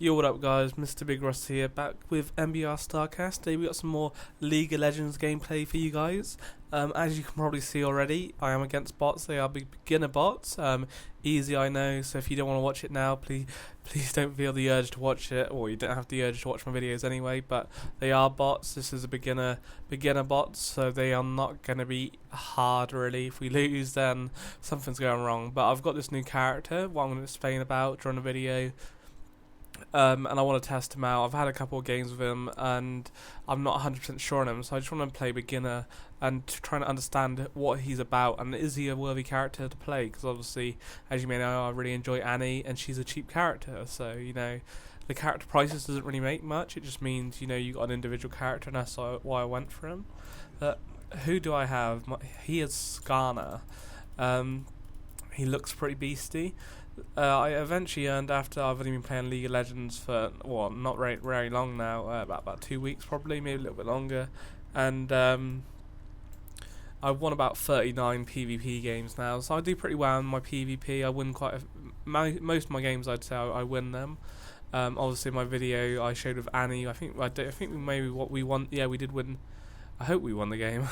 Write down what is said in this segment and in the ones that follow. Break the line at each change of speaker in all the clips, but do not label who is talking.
Yo, what up guys, MrBigRuss here, back with MBR Starcast. Today we got some more League of Legends gameplay for you guys. As you can probably see already, I am against bots. They are beginner bots. Easy, I know, so if you don't want to watch it now, please don't feel the urge to watch it, or you don't have the urge to watch my videos anyway, but they are bots. This is a beginner bots, so they are not going to be hard really. If we lose, then something's going wrong. But I've got this new character, what I'm going to explain about during the video. And I want to test him out. I've had a couple of games with him and I'm not 100% sure on him, so I just want to play beginner and trying to understand what he's about and is he a worthy character to play, because obviously, as you may know, I really enjoy Annie and she's a cheap character, so you know the character prices doesn't really make much. It just means you got an individual character, and that's why I went for him. Who do I have? He is Skarner. He looks pretty beastie. I eventually earned, after I've only been playing League of Legends for, well, not very long now, about 2 weeks probably, maybe a little bit longer, and I've won about 39 PvP games now, so I do pretty well in my PvP. I win most of my games, I'd say I win them. Obviously my video I showed with Annie, I think we won. Yeah, we did win. I hope we won the game.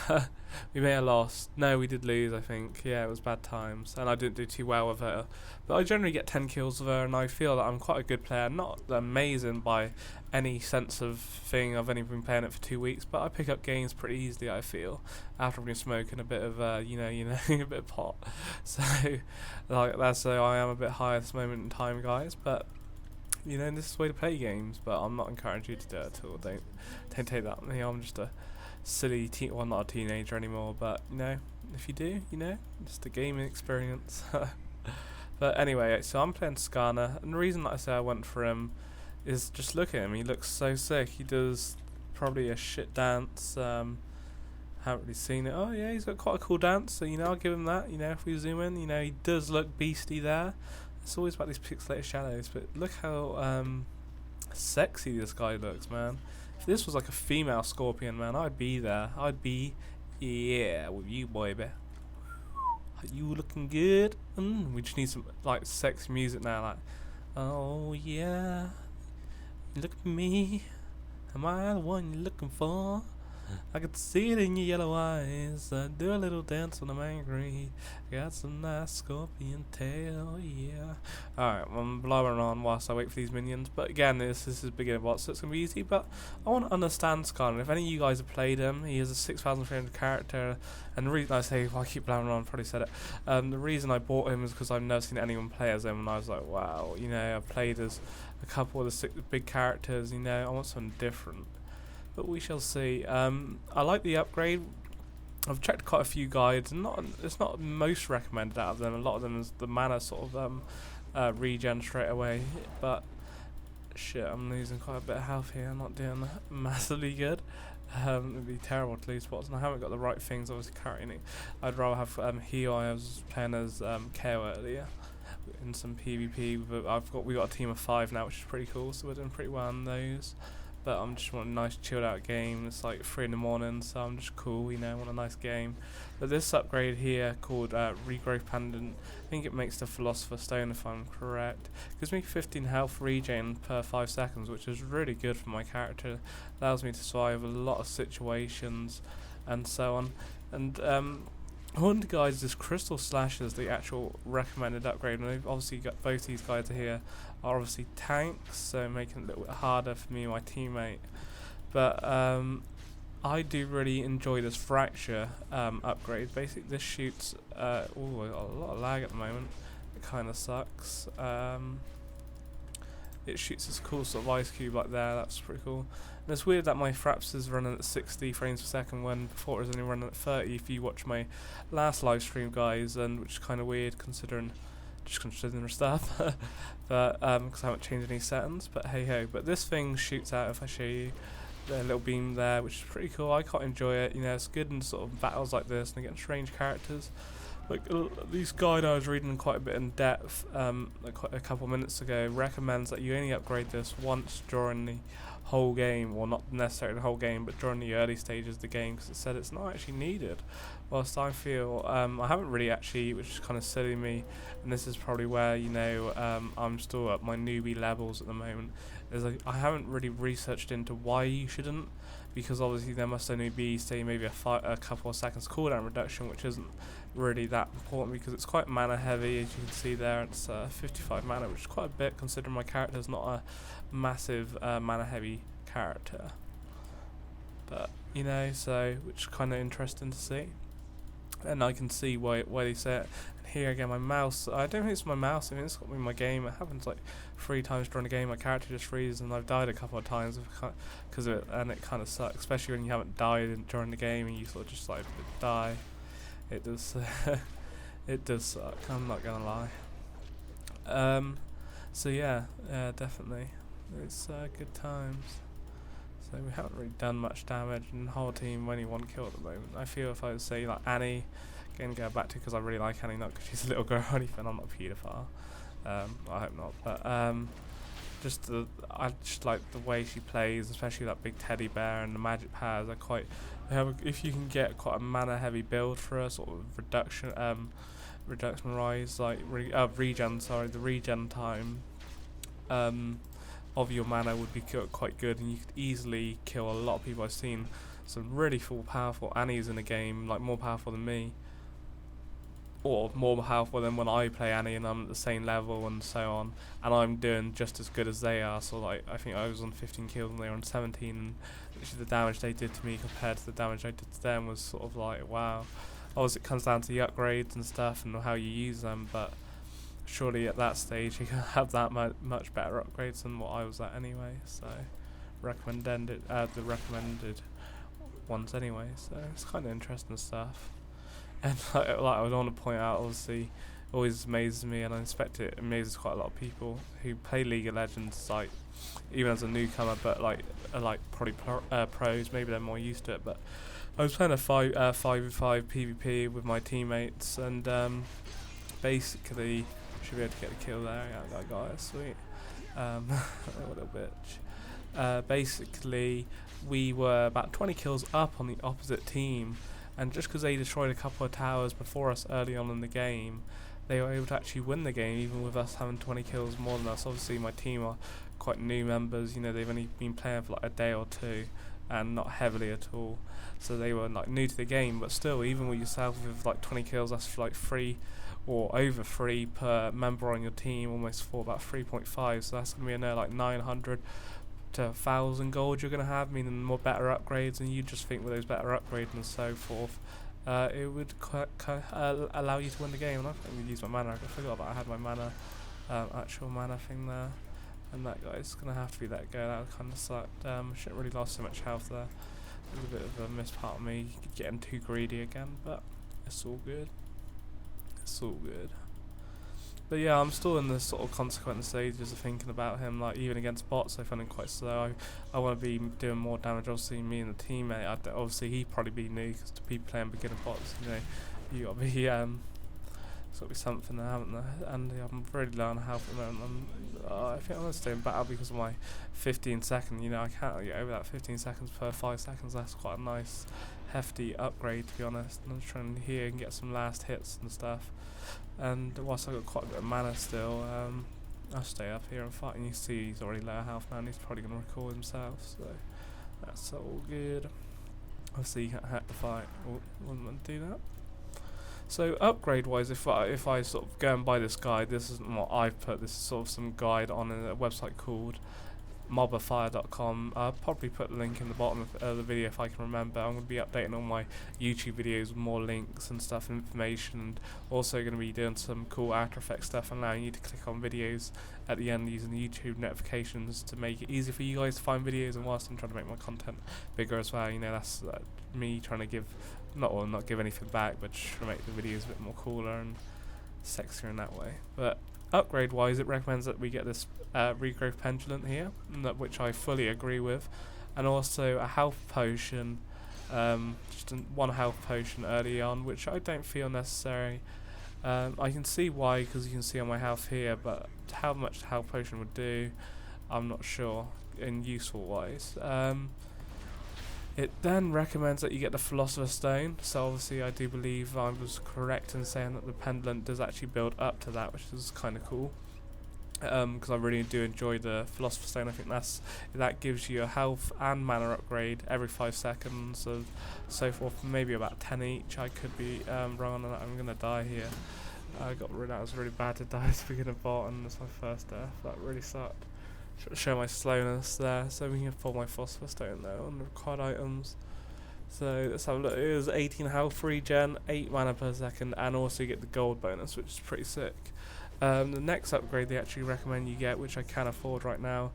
We may have lost. No, we did lose, I think. Yeah, it was bad times, and I didn't do too well with her. But I generally get 10 kills with her, and I feel that I'm quite a good player. Not amazing by any sense of thing. I've only been playing it for 2 weeks, but I pick up games pretty easily, I feel, after I've been smoking a bit of, a bit of pot. So, I am a bit high at this moment in time, guys. But this is the way to play games. But I'm not encouraging you to do it at all. Don't take that. I'm just a silly well, not a teenager anymore, but if you do, just a gaming experience. But anyway, so I'm playing Skarner, and the reason that I say I went for him is just look at him. He looks so sick. He does probably a shit dance. Haven't really seen it. Oh yeah, he's got quite a cool dance, so I'll give him that. If we zoom in, he does look beastie there. It's always about these pixelated shadows, but look how sexy this guy looks, man. If this was like a female Scorpion, man, I'd be there. I'd be, yeah, with you, baby. Are you looking good? We just need some like sexy music now, like, oh yeah, look at me. Am I the one you're looking for? I could see it in your yellow eyes. Do a little dance when I'm angry. Got some nice scorpion tail, yeah. Alright, I'm blowing on whilst I wait for these minions. But again, this is beginner bot, so it's going to be easy. But I want to understand Skarner. If any of you guys have played him, he is a 6,300 character. And the reason I say, well, I keep blabbering on, I probably said it. The reason I bought him is because I've never seen anyone play as him. And I was like, wow, I've played as a couple of the big characters, I want something different. But we shall see. I like the upgrade. I've checked quite a few guides, and it's not most recommended out of them. A lot of them is the mana sort of regen straight away. But shit, I'm losing quite a bit of health here. I'm not doing massively good. It'd be terrible to lose spots, and I haven't got the right things obviously currently. I'd rather have heal. I was playing as KO earlier in some PvP, but we got a team of 5 now, which is pretty cool. So we're doing pretty well on those. But I'm just want a nice chilled out game. It's like 3 in the morning, so I'm just cool, want a nice game. But this upgrade here called Regrowth Pendant, I think it makes the Philosopher's Stone if I'm correct. Gives me 15 health regen per 5 seconds, which is really good for my character. Allows me to survive a lot of situations and so on. And according to guys, this Crystal Slash is the actual recommended upgrade, and they've obviously got both these guys here are obviously tanks, so making it a little bit harder for me and my teammate. But I do really enjoy this Fracture upgrade. Basically, this shoots. I got a lot of lag at the moment. It kind of sucks. It shoots this cool sort of ice cube like there. That's pretty cool. And it's weird that my Fraps is running at 60 frames per second when before it was only running at 30. If you watch my last live stream, guys, and which is kind of weird considering the stuff. But because I haven't changed any settings. But hey ho. But this thing shoots out. If I show you the little beam there, which is pretty cool. I quite enjoy it. It's good in sort of battles like this and getting strange characters. like these guide I was reading quite a bit in depth like a couple minutes ago recommends that you only upgrade this once during the whole game, or not necessarily the whole game, but during the early stages of the game, because it said it's not actually needed. Whilst I feel I haven't really actually, which is kind of silly me, and this is probably where I'm still at my newbie levels at the moment, is like I haven't really researched into why you shouldn't, because obviously there must only be, say, maybe a couple of seconds cooldown reduction, which isn't really that important because it's quite mana heavy, as you can see there. It's 55 mana, which is quite a bit considering my character's not a massive mana heavy character, but so which is kind of interesting to see, and I can see why they say it. And here again, my mouse, I don't think it's my mouse, I think it's got me in my game. It happens like 3 times during the game. My character just freezes, and I've died a couple of times because of it, and it kind of sucks, especially when you haven't died during the game and you sort of just like die. It does it does suck, I'm not gonna lie. So yeah, definitely it's good times. So we haven't really done much damage, and the whole team only 1 kill at the moment. I feel if I would say like Annie, again go back to, because I really like Annie, not because she's a little girl or anything, I'm not a paedophile, I hope not, but I just like the way she plays, especially that big teddy bear and the magic powers are quite. If you can get quite a mana heavy build for a sort of reduction rise, like regen, the regen time of your mana would be quite good, and you could easily kill a lot of people. I've seen some really powerful Annies in the game, like more powerful than me, or more powerful than when I play Annie and I'm at the same level and so on, and I'm doing just as good as they are. So like I think I was on 15 kills and they were on 17, and literally the damage they did to me compared to the damage I did to them was sort of like, wow. Obviously it comes down to the upgrades and stuff and how you use them, but surely at that stage you can have that much better upgrades than what I was at anyway. So the recommended ones anyway, so it's kind of interesting stuff. And like I would want to point out, obviously, it always amazes me, and I expect it amazes quite a lot of people who play League of Legends, like even as a newcomer, but like probably pros, maybe they're more used to it. But I was playing a 5v5 PvP with my teammates, and basically should be able to get a kill there. Yeah, that guy is sweet. What a bitch. Basically, we were about 20 kills up on the opposite team. And just because they destroyed a couple of towers before us early on in the game, they were able to actually win the game, even with us having 20 kills more than us. Obviously, my team are quite new members. They've only been playing for like a day or two, and not heavily at all. So they were like new to the game. But still, even with yourself with like 20 kills, that's like 3 or over 3 per member on your team, almost for about 3.5. So that's gonna be another like 900 to 1,000 gold you're going to have, meaning more better upgrades, and you just think with those better upgrades and so forth, it would allow you to win the game. And I think we used my mana. I forgot that I had my mana, actual mana thing there, and that guy's going to have to be that guy. That kind of sucked. Shouldn't really lost so much health there. It was a bit of a miss part of me, getting too greedy again, but it's all good. It's all good. But yeah, I'm still in the sort of consequent stages of thinking about him, like even against bots I find him quite slow. I want to be doing more damage. Obviously me and the teammate, obviously he'd probably be new, because to be playing beginner bots, you got to be, it's got to be something there, haven't there? And I'm really low on health at the moment. I think I'm going to stay in battle because of my 15 second, I can't get over that 15 seconds per 5 seconds. That's quite a nice hefty upgrade, to be honest. And I'm just trying to hear and get some last hits and stuff. And whilst I've got quite a bit of mana still, I'll stay up here and fight. And you see he's already low health now, and he's probably going to recall himself, so that's all good. Obviously you can't hack the fight, wouldn't want to do that. So upgrade wise, if I sort of go and buy this guide, this isn't what I've put, this is sort of some guide on a website called mobberfire.com. I'll probably put the link in the bottom of the video if I can remember. I'm going to be updating all my YouTube videos with more links and stuff, information, and also going to be doing some cool After Effects stuff, allowing you to click on videos at the end using the YouTube notifications to make it easy for you guys to find videos, and whilst I'm trying to make my content bigger as well, that's me trying to give, not give anything back, but just to make the videos a bit more cooler and sexier in that way. But upgrade wise, it recommends that we get this regrowth pendulum here, which I fully agree with, and also a health potion just one health potion early on, which I don't feel necessary. I can see why, because you can see on my health here, but how much the health potion would do, I'm not sure in useful wise. It then recommends that you get the Philosopher's Stone, so obviously I do believe I was correct in saying that the pendant does actually build up to that, which is kind of cool. Because I really do enjoy the Philosopher's Stone. I think that gives you a health and mana upgrade every 5 seconds, and so forth. Maybe about 10 each. I could be wrong on that. I'm gonna die here. That was really bad to die at the beginning of bot, and that's my first death. That really sucked. Show my slowness there. So we can pull my Philosopher's Stone there on the required items. So let's have a look. It is 18 health regen, 8 mana per second, and also you get the gold bonus, which is pretty sick. The next upgrade they actually recommend you get, which I can afford right now,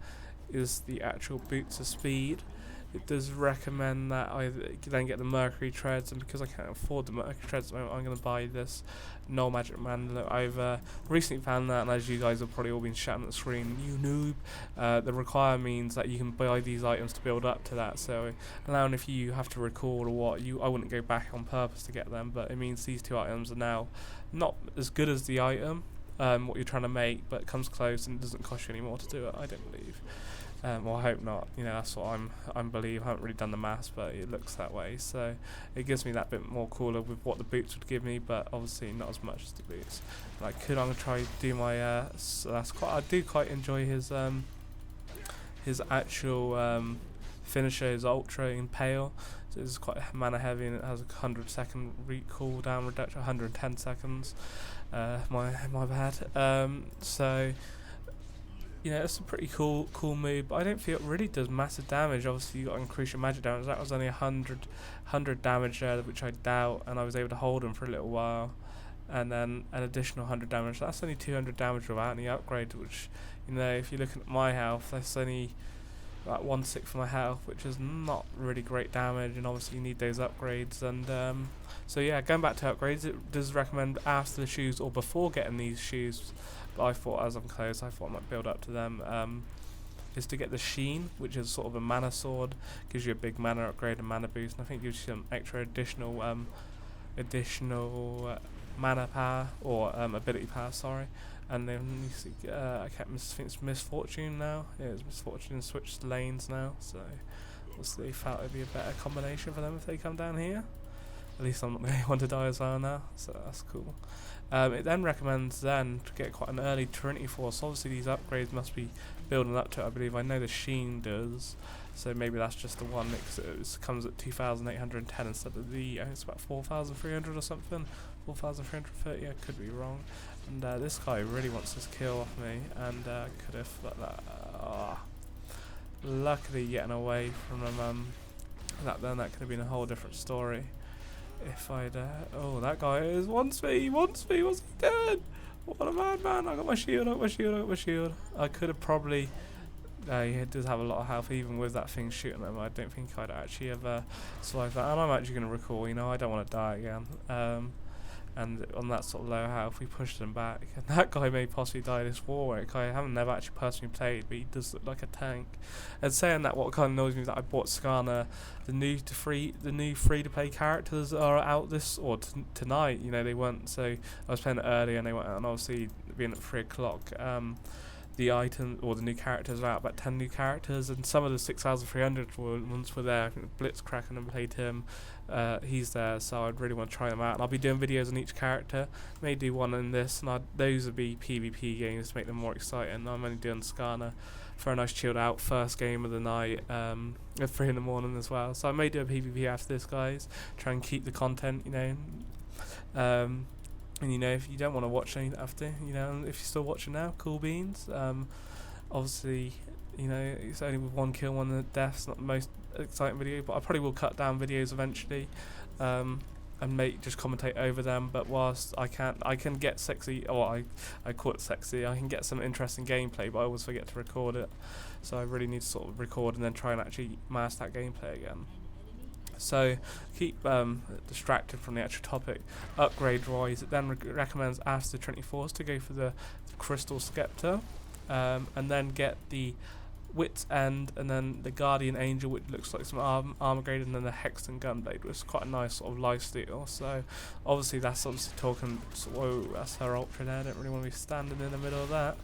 is the actual Boots of Speed. It does recommend that I then get the Mercury Treads, and because I can't afford the Mercury Treads at the moment, I'm going to buy this Null Magic Mandala. I've recently found that, and as you guys have probably all been shouting at the screen, you noob, the require means that you can buy these items to build up to that. So allowing if you have to record or what, I wouldn't go back on purpose to get them, but it means these two items are now not as good as the item, what you're trying to make, but it comes close and it doesn't cost you any more to do it, I don't believe. Well, I hope not. You know, that's what I believe. I haven't really done the maths, but it looks that way. So it gives me that bit more cooler with what the boots would give me, but obviously not as much as the boots. Like, I'm gonna try to do my. So that's quite. I do quite enjoy his actual finisher, his Ultra Impale. So it's quite mana heavy, and it has a 100-second cooldown reduction, 110 seconds. My bad. So. You know, it's a pretty cool move, but I don't feel it really does massive damage. Obviously, you got to increase your magic damage. That was only 100 damage there, which I doubt, and I was able to hold him for a little while. And then an additional 100 damage. That's only 200 damage without any upgrade, which, you know, if you're looking at my health, that's only like 1/6 of my health, which is not really great damage, and obviously you need those upgrades. And so yeah, going back to upgrades, it does recommend after the shoes or before getting these shoes. But I thought as I'm close, I thought I might build up to them. Is to get the Sheen, which is sort of a mana sword, gives you a big mana upgrade and mana boost, and I think gives you some extra additional mana power or ability power. Sorry. And then you see, I think it's Misfortune now. Yeah, it's Misfortune switched lanes now, so obviously felt it'd be a better combination for them if they come down here. At least I'm not the only one to die as well now, so that's cool. It then recommends then to get quite an early Trinity Force. Obviously these upgrades must be building up to it, I believe. I know the Sheen does, so maybe that's just the one. It comes at 2,810 instead of the, I think it's about 4,300 or something. 4,330, I could be wrong. And this guy really wants this kill off me, and could have like that. Luckily getting away from him. That could have been a whole different story. If I'd oh, that guy wants me, what's he doing? What a madman. I got my shield, I could have probably he does have a lot of health even with that thing shooting at him. I don't think I'd actually have survived that, and I'm actually going to recall, you know, I don't want to die again. And on that sort of low health, we pushed him back. And that guy may possibly die this Warwick. I haven't never actually personally played, but he does look like a tank. And saying that, what kind of annoys me is that I bought Skarner. The new free-to-play characters are out tonight. You know, they weren't. So I was playing it early, and they went out. And obviously, being at 3 o'clock, the item or the new characters are out. About 10 new characters, and some of the 6,300 ones were there. I think Blitzcracken and played him. He's there, so I'd really want to try them out. And I'll be doing videos on each character. May do one in this, and those would be PvP games to make them more exciting. I'm only doing Skarner for a nice chilled out first game of the night at 3 in the morning as well. So I may do a PvP after this, guys. Try and keep the content, you know. And you know, if you don't want to watch anything after, you know, if you're still watching now, cool beans. Obviously, you know, it's only with 1 kill, 1 death. Not the most exciting video, but I probably will cut down videos eventually, and just commentate over them. But whilst I can get sexy, or I call it sexy, I can get some interesting gameplay, but I always forget to record it. So I really need to sort of record and then try and actually master that gameplay again. So keep distracted from the actual topic. Upgrade wise, it then recommends after the Trinity Force to go for the Crystal Scepter, and then get the Wit's End, and then the Guardian Angel, which looks like some armor grade, and then the Hexton Gunblade, which is quite a nice sort of lifesteal. So obviously that's obviously talking. So, whoa, that's her ultra there. I don't really want to be standing in the middle of that.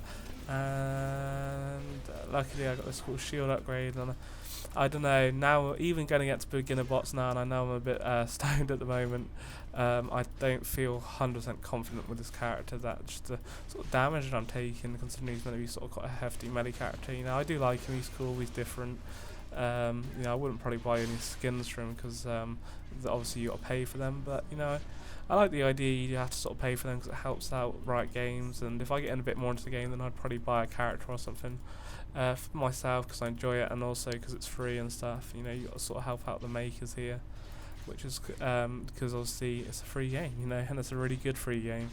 And luckily I got this cool shield upgrade, and I don't know, now even going to get to beginner bots now, and I know I'm a bit stoned at the moment, I don't feel 100% confident with this character. That just the sort of damage that I'm taking, considering he's going to be sort of quite a hefty melee character. You know, I do like him, he's cool, he's different. You know, I wouldn't probably buy any skins for him because obviously you got to pay for them, but you know, I like the idea you have to sort of pay for them because it helps out Riot Games, and if I get in a bit more into the game, then I'd probably buy a character or something for myself because I enjoy it, and also because it's free and stuff. You know, you got to sort of help out the makers here, which is because obviously it's a free game, you know, and it's a really good free game.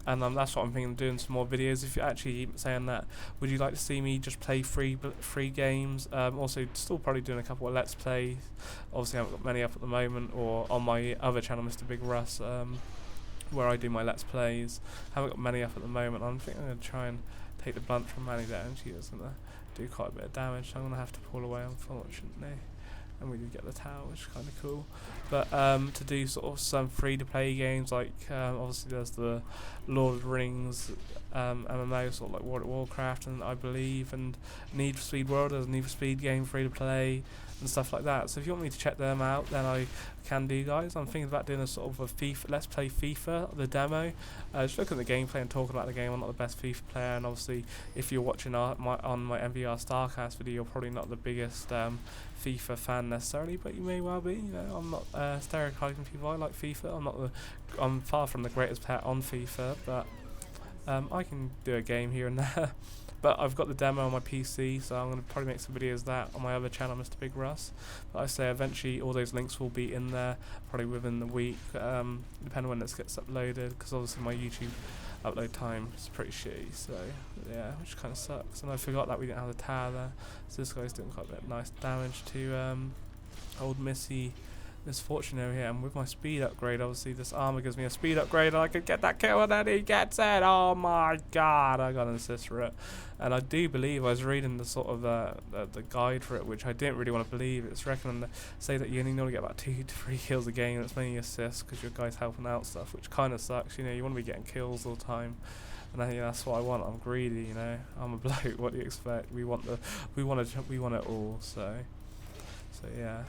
And that's what I'm thinking of doing, some more videos. If you're actually saying that, would you like to see me just play free games? Also, still probably doing a couple of Let's Plays. Obviously, I haven't got many up at the moment, or on my other channel, MrBigRuss, where I do my Let's Plays. I haven't got many up at the moment. I'm thinking I'm going to try and take the blunt from Manny there, and she is going to do quite a bit of damage, so I'm going to have to pull away, unfortunately. And we did get the tower, which is kind of cool. But to do sort of some free-to-play games, like obviously there's the Lord of the Rings MMO, sort of like World of Warcraft, and I believe, and Need for Speed World, there's a Need for Speed game free-to-play and stuff like that. So if you want me to check them out, then I can do, guys. I'm thinking about doing a sort of a FIFA, Let's Play FIFA, the demo. Just looking at the gameplay and talking about the game. I'm not the best FIFA player, and obviously if you're watching on my MVR Starcast video, you're probably not the biggest FIFA fan necessarily, but you may well be. You know, I'm not stereotyping people. I like FIFA. I'm far from the greatest player on FIFA, but I can do a game here and there. But I've got the demo on my PC, so I'm going to probably make some videos of that on my other channel, MrBigRuss. But I say eventually all those links will be in there, probably within the week, depending on when this gets uploaded, because obviously my YouTube upload time is pretty shitty, so yeah, which kind of sucks. And I forgot that we didn't have the tower there, so this guy's doing quite a bit of nice damage to old Misfortune over here. And with my speed upgrade, obviously this armor gives me a speed upgrade, and I could get that kill, and then he gets it. Oh my god, I got an assist for it. And I do believe, I was reading the sort of the guide for it, which I didn't really want to believe. It's recommended say that you only normally get about 2 to 3 kills a game, and it's mainly assists because your guy's helping out stuff, which kind of sucks. You know, you want to be getting kills all the time, and I think that's what I want. I'm greedy, you know. I'm a bloke. What do you expect? We want it all. So yeah.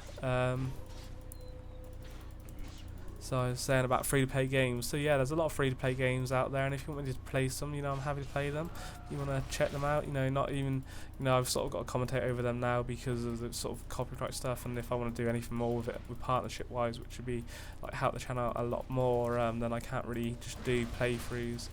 So I was saying about free-to-play games. So yeah, there's a lot of free-to-play games out there, and if you want me to play some, you know, I'm happy to play them. You want to check them out, you know, not even, you know, I've sort of got to commentate over them now because of the sort of copyright stuff, and if I want to do anything more with it, with partnership-wise, which would be like help the channel a lot more, then I can't really just do playthroughs,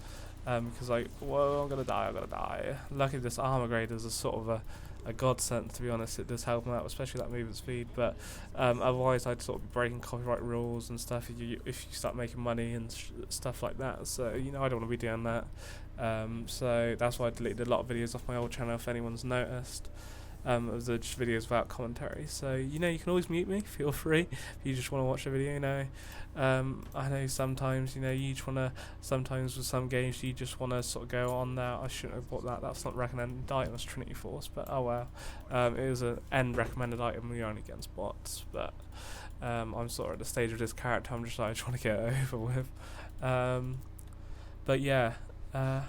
because like, whoa, I'm gonna die. Luckily, this armor grade is a sort of a godsend, to be honest. It does help them out, especially that movement speed, but otherwise I'd sort of be breaking copyright rules and stuff if you start making money and stuff like that, so you know, I don't want to be doing that. So that's why I deleted a lot of videos off my old channel, if anyone's noticed, of the just videos without commentary. So you know, you can always mute me, feel free, if you just want to watch a video, you know. I know sometimes, you know, you just want to, sometimes with some games you just want to sort of go on there. I shouldn't have bought that, that's not recommended item, it's Trinity Force, but oh well. It was an end recommended item, we are only against bots, but I'm sort of at the stage of this character, I'm just like trying to get it over with. But yeah, I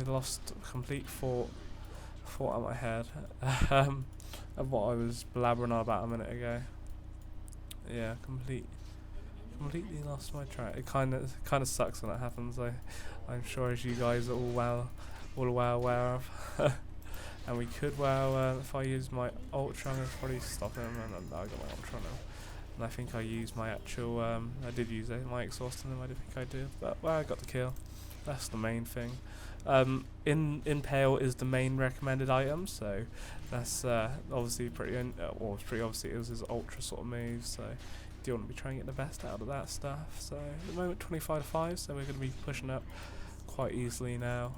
lost complete thought on my head of what I was blabbering on about a minute ago. Yeah, completely lost my track. It kind of sucks when that happens. I'm sure, as you guys are all well aware of. And we could if I use my ultra, I'm gonna probably stop him. And I got my ultra now, and I think I used my actual. I did use my exhaust on him. I didn't think I did, but well, I got the kill. That's the main thing. Impale is the main recommended item, so that's obviously pretty obviously it was his ultra sort of move, so do you want to be trying to get the best out of that stuff. So at the moment 25 to 5, so we're going to be pushing up quite easily now.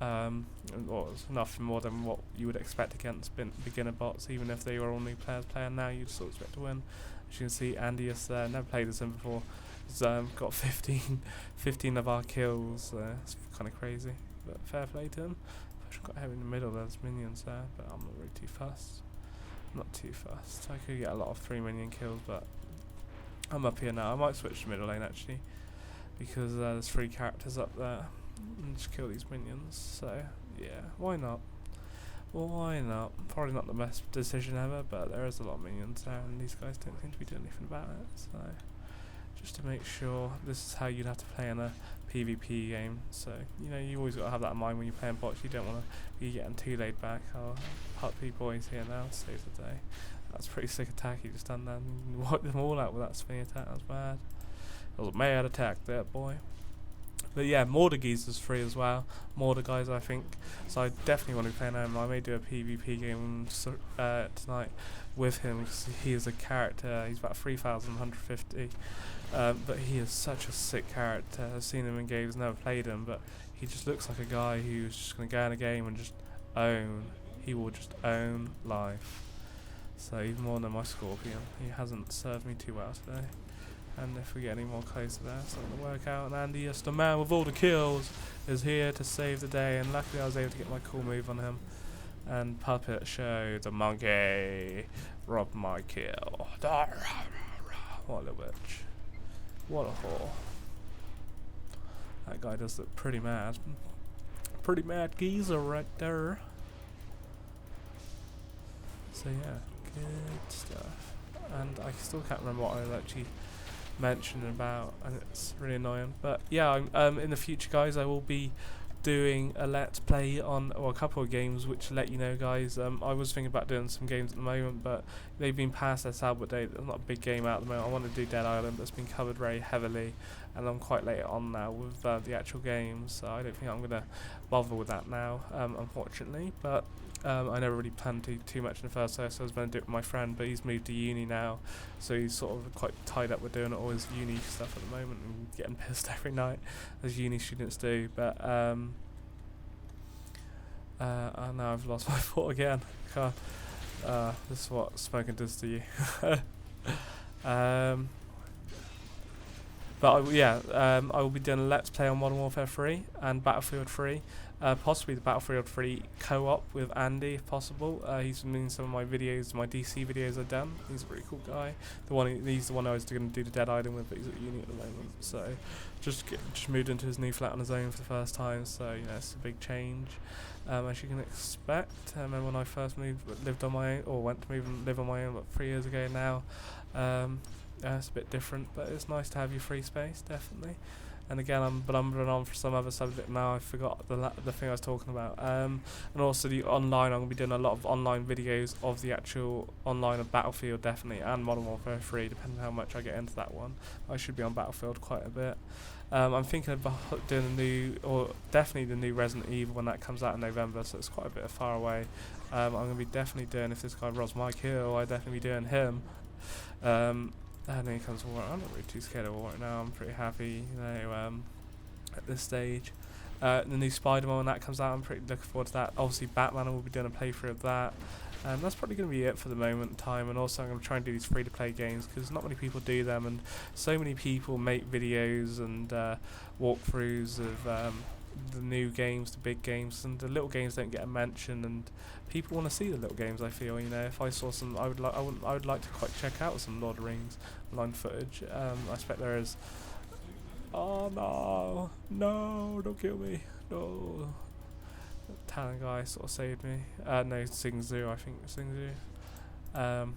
Well, it's nothing more than what you would expect against beginner bots, even if they were all new players playing now, you'd still expect to win. As you can see, Andy has never played this in before. He's got 15 of our kills. It's kind of crazy, but fair play to him. much. Got heavy in the middle, there's minions there, but I'm not really too fussed. Not too fast. I could get a lot of 3 minion kills, but I'm up here now. I might switch to middle lane actually, because there's 3 characters up there, and just kill these minions. So yeah, why not? Well, why not? Probably not the best decision ever, but there is a lot of minions there, and these guys don't seem to be doing anything about it. So just to make sure, this is how you'd have to play in a PvP game. So you know, you always got to have that in mind when you're playing bots. You don't want to be getting too laid back. I'll Puppy Boy's here now, save the day. That's a pretty sick attack he just done that, and wiped them all out with that spinning attack. That was mad. It was a mad attack there, boy. But yeah, Mordegeese is free as well. Mordegeese, I think. So I definitely want to be playing him. I may do a PvP game tonight with him, because he is a character. He's about 3,150. But he is such a sick character. I've seen him in games, never played him, but he just looks like a guy who's just going to go in a game and just own. He will just own life. So even more than my Scorpion. He hasn't served me too well today. And if we get any more closer there, it's not going to work out. And Andy, just the man with all the kills, is here to save the day. And luckily I was able to get my cool move on him. And Puppet Show, the monkey, robbed my kill. What a little bitch. What a whore. That guy does look pretty mad. Pretty mad geezer right there. So yeah, good stuff. And I still can't remember what I was actually mentioning about, and it's really annoying. But yeah, in the future, guys, I will be doing a let's play on a couple of games, which let you know, guys. I was thinking about doing some games at the moment, but they've been past their Salbert date. There's not a big game out at the moment. I want to do Dead Island, but it's been covered very heavily, and I'm quite late on now with the actual games, so I don't think I'm going to bother with that now, unfortunately. But I never really planned to too much in the first place. So I was going to do it with my friend, but he's moved to uni now, so he's sort of quite tied up with doing all his uni stuff at the moment and getting pissed every night, as uni students do. But now I've lost my thought again. This is what smoking does to you. But I will be doing a Let's Play on Modern Warfare 3 and Battlefield 3. Possibly the Battlefield 3 co-op with Andy, if possible. He's been in some of my videos, my DC videos I've done. He's a really cool guy. He's the one I was going to do the Dead Island with, but he's at uni at the moment. So just moved into his new flat on his own for the first time. So you know, it's a big change, as you can expect. I remember when I first lived on my own, or went to move and live on my own about 3 years ago now. It's a bit different, but it's nice to have your free space, definitely. And again, I'm blumbering on for some other subject now. I forgot the thing I was talking about. And also the online. I'm going to be doing a lot of online videos of the actual online of Battlefield, definitely, and Modern Warfare 3, depending on how much I get into that one. I should be on Battlefield quite a bit. I'm thinking about doing definitely the new Resident Evil when that comes out in November, so it's quite a bit far away. I'm going to be definitely doing, if this guy robs my kill, I'd definitely be doing him. And then he comes to war. I'm not really too scared of war right now. I'm pretty happy, you know, at this stage. The new Spider-Man when that comes out, I'm pretty looking forward to that. Obviously, Batman, will be doing a playthrough of that. And that's probably going to be it for the moment in time. And also, I'm going to try and do these free-to-play games, because not many people do them. And so many people make videos and walkthroughs of the new games, the big games, and the little games don't get a mention, and people want to see the little games. I feel, you know, if I saw some, I would like to quite check out some Lord of the Rings online footage. I expect there is. Oh no, don't kill me, no. The Talon guy sort of saved me. No, Sing Zhu, I think Sing Zhu.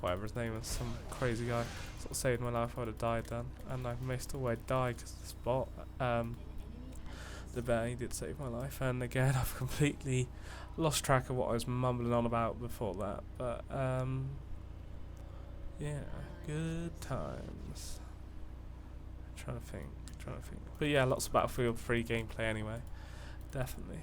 Whatever his name is, some crazy guy sort of saved my life. I would have died then, and I may still die because of this bot. The bear, he did save my life, and again I've completely lost track of what I was mumbling on about before that, but yeah, good times. Trying to think, but yeah, lots of Battlefield 3 gameplay anyway. Definitely,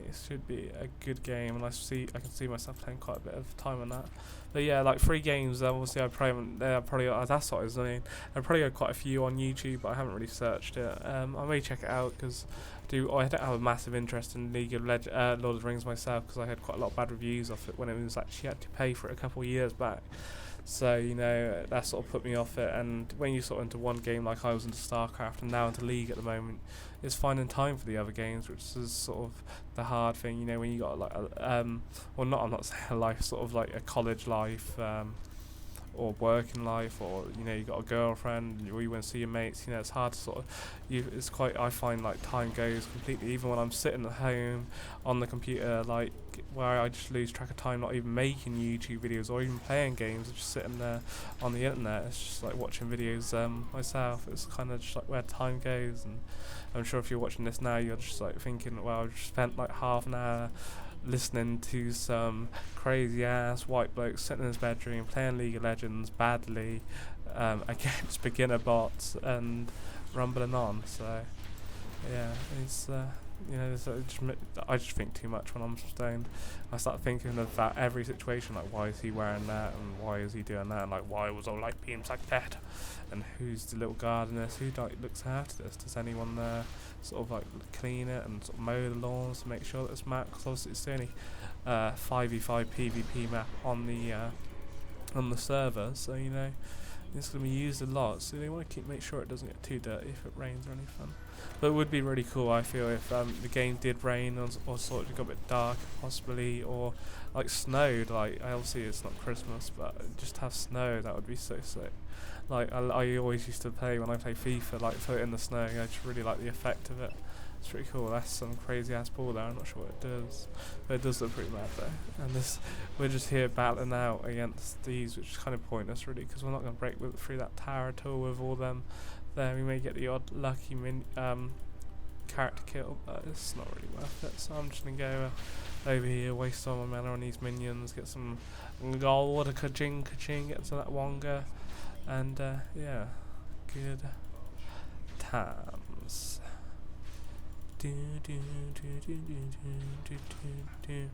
it should be a good game, and I can see myself playing quite a bit of time on that. But yeah, like 3 games, obviously I probably that's what I was mean. I probably got quite a few on YouTube, but I haven't really searched it. I may check it out, because I don't have a massive interest in League of Lord of the Rings myself, because I had quite a lot of bad reviews off it when it was actually had to pay for it a couple of years back. So, you know, that sort of put me off it. And when you sort of into one game, like I was into StarCraft and now into League at the moment, it's finding time for the other games, which is sort of the hard thing. You know, when you got like well, not, I'm not saying a life, sort of like a college life, or working life, or you know, you got a girlfriend, or you want to see your mates. You know, it's hard to sort of, it's quite, I find like time goes completely, even when I'm sitting at home on the computer, like where I just lose track of time, not even making YouTube videos or even playing games, just sitting there on the internet. It's just like watching videos myself. It's kind of just like where time goes. And I'm sure if you're watching this now, you're just like thinking, well, I've just spent like half an hour listening to some crazy ass white bloke sitting in his bedroom playing League of Legends badly against beginner bots and rumbling on. So yeah, it's you know, I just think too much when I'm stoned. I start thinking of that every situation, like why is he wearing that and why is he doing that, and like why was all light beams like that, and who's the little gardeners, who like looks after this, does anyone sort of like clean it and sort of mow the lawns to make sure that it's mapped, because obviously it's the only 5v5 PvP map on the server, so you know it's going to be used a lot, so they want to make sure it doesn't get too dirty if it rains or anything. But it would be really cool, I feel, if the game did rain or sort of got a bit dark possibly, or like snowed. Like obviously it's not Christmas, but just have snow, that would be so sick. Like I always used to play, when I play FIFA, like put it in the snow. I just really like the effect of it. It's pretty cool. That's some crazy ass ball there. I'm not sure what it does, but it does look pretty mad though. And we're just here battling out against these, which is kind of pointless really, because we're not going to break through that tower at all with all them there. We may get the odd lucky character kill, but it's not really worth it. So I'm just going to go over here, waste all my mana on these minions, get some gold, ka-ching, get some of that wonga, and yeah, good times. Do, do, do, do, do, do, do, do.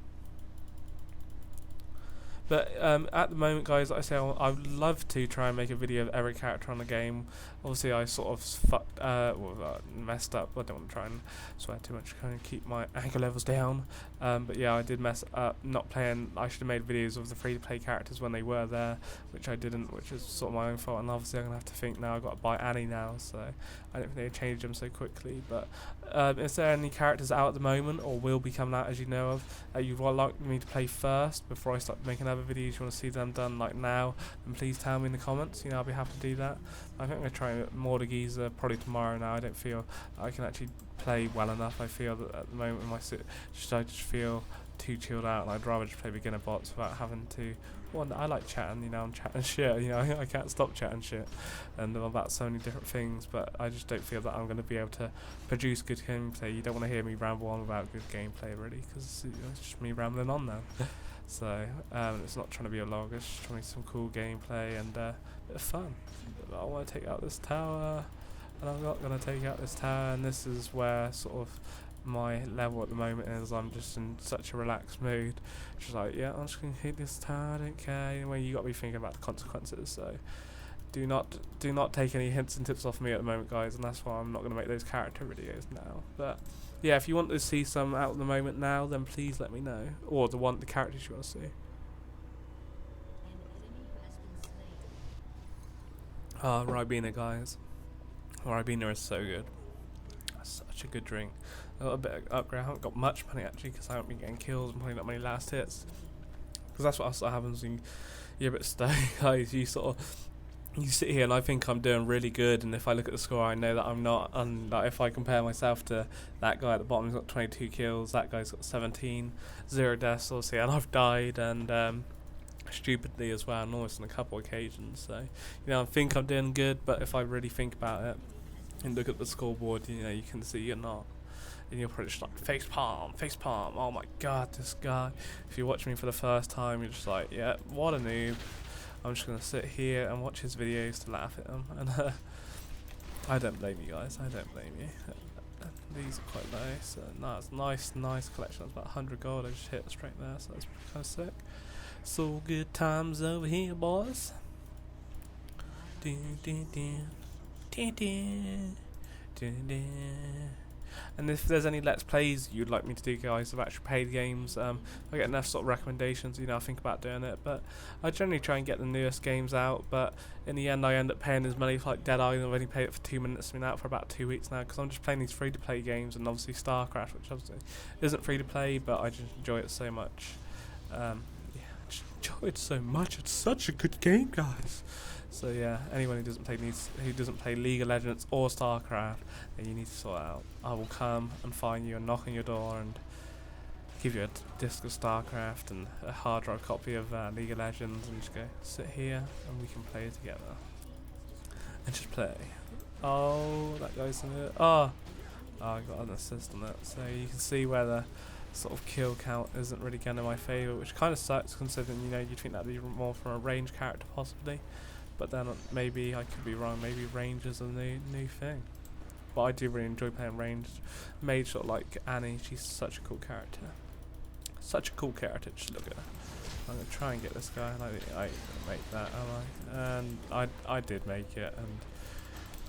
But at the moment, guys, like I say, I would love to try and make a video of every character on the game. Obviously, I sort of messed up. I don't want to try and swear too much, kind of keep my anger levels down. But yeah, I did mess up not playing. I should have made videos of the free-to-play characters when they were there, which I didn't, which is sort of my own fault. And obviously, I'm going to have to think now. I've got to buy Annie now, so I don't think they changed them so quickly. But is there any characters out at the moment, or will be coming out, as you know of, that you'd like me to play first before I start making other videos? You want to see them done like now, then please tell me in the comments. You know, I'll be happy to do that. I think I'm going to try Mordegeezer probably tomorrow now. I don't feel I can actually play well enough. I feel that at the moment in my I just feel too chilled out, and I'd rather just play beginner bots without having to. Well, I like chatting, you know, I'm chatting shit, you know, I can't stop chatting shit, and about so many different things, but I just don't feel that I'm going to be able to produce good gameplay. You don't want to hear me ramble on about good gameplay, really, because it's just me rambling on now. So, it's not trying to be a log, it's just trying to be some cool gameplay and a bit of fun. But I want to take out this tower, and I'm not going to take out this tower, and this is where sort of my level at the moment is. I'm just in such a relaxed mood, just like, yeah, I'm just gonna hit this tower, I don't care. Anyway, you got to be thinking about the consequences, so do not take any hints and tips off me at the moment, guys, and that's why I'm not going to make those character videos now. But yeah, if you want to see some out at the moment now, then please let me know, or the characters you want to see. Ribena, guys. Ribena is so good. Such a good drink. A little bit of upgrade. I haven't got much money actually, because I haven't been getting kills and probably not many last hits. Because that's what happens when you're a bit stoned, guys. You sit here and I think I'm doing really good, and if I look at the score, I know that I'm not. And like, if I compare myself to that guy at the bottom, he's got 22 kills. That guy's got 17, 0 deaths, obviously, and I've died and stupidly as well, and almost on a couple occasions. So you know, I think I'm doing good, but if I really think about it and look at the scoreboard, you know, you can see you're not. And you're probably just like, face palm, oh my god, this guy. If you watch me for the first time, you're just like, yeah, what a noob. I'm just going to sit here and watch his videos to laugh at him. And I don't blame you guys, I don't blame you. These are quite nice. Nice collection. That's about 100 gold. I just hit straight there, so that's kind of sick. So good times over here, boys. And if there's any Let's Plays you'd like me to do, guys, of actually paid games, I get enough sort of recommendations, I think about doing it. But I generally try and get the newest games out, but in the end I end up paying as money for like Dead Island. I've only paid it for 2 minutes. It's been out for about 2 weeks now, because I'm just playing these free-to-play games, and obviously StarCraft, which obviously isn't free-to-play, but I just enjoy it so much. I just enjoy it so much. It's such a good game, guys. So yeah, anyone who doesn't play League of Legends or StarCraft, then you need to sort out. I will come and find you and knock on your door and give you a disc of StarCraft and a hard drive copy of League of Legends, and just go sit here and we can play together and just play. Oh, that guy's in it. Oh, I got an assist on it, so you can see where the sort of kill count isn't really getting in my favour, which kind of sucks, considering you'd think that'd be more from a range character possibly. But then maybe I could be wrong. Maybe range is a new thing. But I do really enjoy playing ranged mage, sort of like Annie. She's such a cool character. Such a cool character. Just look at her. I'm gonna try and get this guy. I make that, am I? And I did make it. And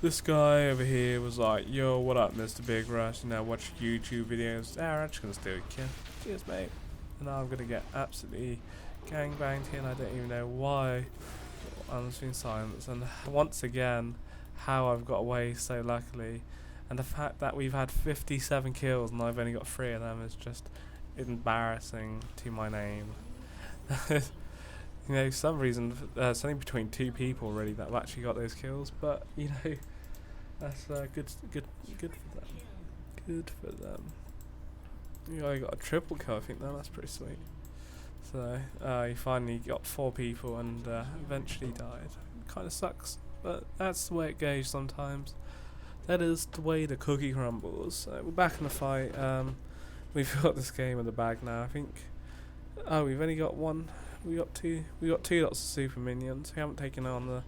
this guy over here was like, "Yo, what up, MrBigRuss? Watch YouTube videos." I'm just gonna steal a kill. Cheers, mate. And now I'm gonna get absolutely gangbanged here, and I don't even know why. I'm just being silence, and once again, how I've got away so luckily, and the fact that we've had 57 kills and I've only got 3 of them is just embarrassing to my name. Some reason it's only between 2 people really that have actually got those kills, but that's good for them. Good for them. I got a triple kill, I think. That's pretty sweet. So he finally got 4 people and eventually died. Kind of sucks, but that's the way it goes sometimes. That is the way the cookie crumbles. So we're back in the fight. We've got this game in the bag now. I think. Oh, we've only got 1. We got 2. We got 2 lots of super minions. We haven't taken on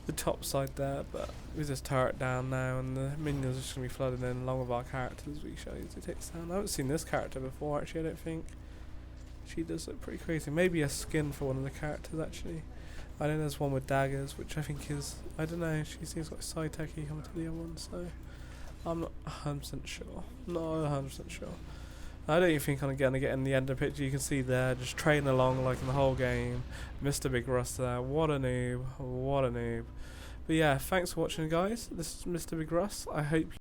the top side there, but with this turret down now, and the minions are just gonna be flooding in along with our characters. We show you to take down. I haven't seen this character before, actually. I don't think. She does look pretty crazy. Maybe a skin for one of the characters, actually. I know there's one with daggers, which I think is, I don't know, she seems like side techy compared to the other one, so I'm not 100% sure. Not 100% sure. I don't even think I'm going to get in the end of the picture. You can see there, just trailing along like in the whole game. MrBigRuss there. What a noob. What a noob. But yeah, thanks for watching, guys. This is MrBigRuss. I hope